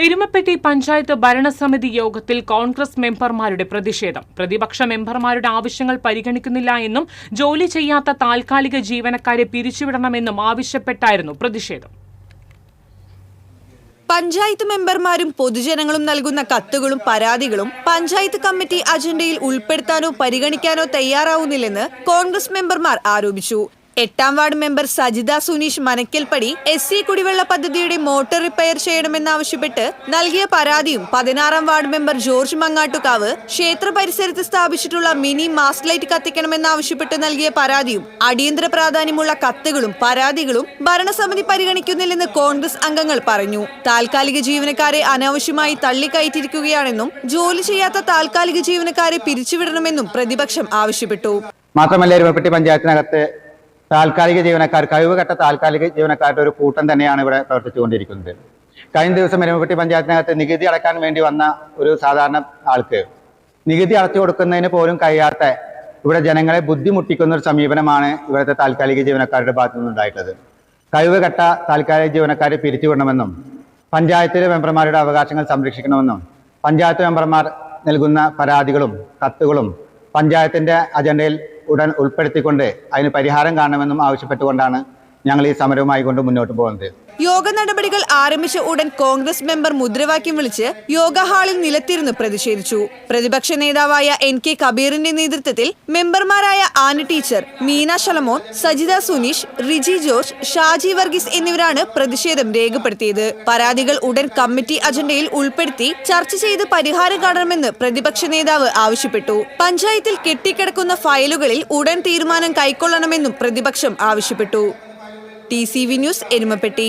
എരുമപ്പെട്ടി പഞ്ചായത്ത് ഭരണസമിതി യോഗത്തിൽ കോൺഗ്രസ് മെമ്പർമാരുടെ പ്രതിഷേധം. പ്രതിപക്ഷ മെമ്പർമാരുടെ ആവശ്യങ്ങൾ പരിഗണിക്കുന്നില്ല എന്നും ജോലി ചെയ്യാത്ത താൽക്കാലിക ജീവനക്കാരെ പിരിച്ചുവിടണമെന്നും ആവശ്യപ്പെട്ടായിരുന്നു പ്രതിഷേധം. പഞ്ചായത്ത് മെമ്പർമാരും പൊതുജനങ്ങളും നൽകുന്ന കത്തുകളും പരാതികളും പഞ്ചായത്ത് കമ്മിറ്റി അജണ്ടയിൽ ഉൾപ്പെടുത്താനോ പരിഗണിക്കാനോ തയ്യാറാവുന്നില്ലെന്ന് കോൺഗ്രസ് മെമ്പർമാർ ആരോപിച്ചു. 8ാം ward member Sajitha Suneesh Manakkalppadi SC കുടിവെള്ള പദ്ധതിയുടെ മോട്ടോർ റിപ്പയർ ചെയ്യണമെന്നാവശ്യപ്പെട്ട് നൽകിയ പരാതിയും 16ാം വാർഡ് മെമ്പർ ജോർജ് മങ്ങാട്ടുകാവ് ക്ഷേത്ര പരിസരത്ത് സ്ഥാപിച്ചിട്ടുള്ള മിനി മാസ്റ്റ് ലൈറ്റ് കത്തിക്കണമെന്നാവശ്യപ്പെട്ട് നൽകിയ പരാതിയും അടിയന്തര പ്രാധാന്യമുള്ള കത്തുകളും പരാതികളും ഭരണസമിതി പരിഗണിക്കുന്നില്ലെന്ന് കോൺഗ്രസ് അംഗങ്ങൾ പറഞ്ഞു. താൽക്കാലിക ജീവനക്കാരെ അനാവശ്യമായി തള്ളിക്കയറ്റിയിരിക്കുകയാണെന്നും ജോലി ചെയ്യാത്ത താൽക്കാലിക ജീവനക്കാരെ പിരിച്ചുവിടണമെന്നും പ്രതിപക്ഷം ആവശ്യപ്പെട്ടു. മാത്രമല്ല, എരുമപ്പെട്ടി പഞ്ചായത്തിനകത്ത് താൽക്കാലിക ജീവനക്കാർ, കഴിവുകെട്ട താൽക്കാലിക ജീവനക്കാരുടെ ഒരു കൂട്ടം തന്നെയാണ് ഇവിടെ പ്രവർത്തിച്ചുകൊണ്ടിരിക്കുന്നത്. കഴിഞ്ഞ ദിവസം എരുമപ്പെട്ടി പഞ്ചായത്തിനകത്ത് നികുതി അടക്കാൻ വേണ്ടി വന്ന ഒരു സാധാരണ ആൾക്ക് നികുതി അടച്ചു കൊടുക്കുന്നതിന് പോലും കഴിയാത്ത ഇവിടെ ജനങ്ങളെ ബുദ്ധിമുട്ടിക്കുന്ന ഒരു സമീപനമാണ് ഇവിടുത്തെ താൽക്കാലിക ജീവനക്കാരുടെ ഭാഗത്തു നിന്നുണ്ടായിട്ടുള്ളത്. കഴിവുകെട്ട താൽക്കാലിക ജീവനക്കാരെ പിരിച്ചുവിടണമെന്നും പഞ്ചായത്തിലെ മെമ്പർമാരുടെ അവകാശങ്ങൾ സംരക്ഷിക്കണമെന്നും പഞ്ചായത്ത് മെമ്പർമാർ നൽകുന്ന പരാതികളും കത്തുകളും പഞ്ചായത്തിന്റെ അജണ്ടയിൽ ഉടൻ ഉൾപ്പെടുത്തിക്കൊണ്ട് അതിന് പരിഹാരം കാണണമെന്നും ആവശ്യപ്പെട്ടുകൊണ്ടാണ് ഞങ്ങൾ ഈ സമരവുമായി കൊണ്ട് മുന്നോട്ട് പോകുന്നത്. യോഗ നടപടികൾ ആരംഭിച്ച ഉടൻ കോൺഗ്രസ് മെമ്പർ മുദ്രാവാക്യം വിളിച്ച് യോഗ ഹാളിൽ നിലത്തിരുന്ന് പ്രതിഷേധിച്ചു. പ്രതിപക്ഷ നേതാവായ NK കബീറിന്റെ നേതൃത്വത്തിൽ മെമ്പർമാരായ ആന ടീച്ചർ, മീന ശലമോൻ, സജിത സുനീഷ്, റിജി ജോർജ്, ഷാജി വർഗീസ് എന്നിവരാണ് പ്രതിഷേധം രേഖപ്പെടുത്തിയത്. പരാതികൾ ഉടൻ കമ്മിറ്റി അജണ്ടയിൽ ഉൾപ്പെടുത്തി ചർച്ച ചെയ്ത് പരിഹാരം കാണണമെന്ന് പ്രതിപക്ഷ നേതാവ് ആവശ്യപ്പെട്ടു. പഞ്ചായത്തിൽ കെട്ടിക്കിടക്കുന്ന ഫയലുകളിൽ ഉടൻ തീരുമാനം കൈക്കൊള്ളണമെന്നും പ്രതിപക്ഷം ആവശ്യപ്പെട്ടു. TCV news, Erumapetty.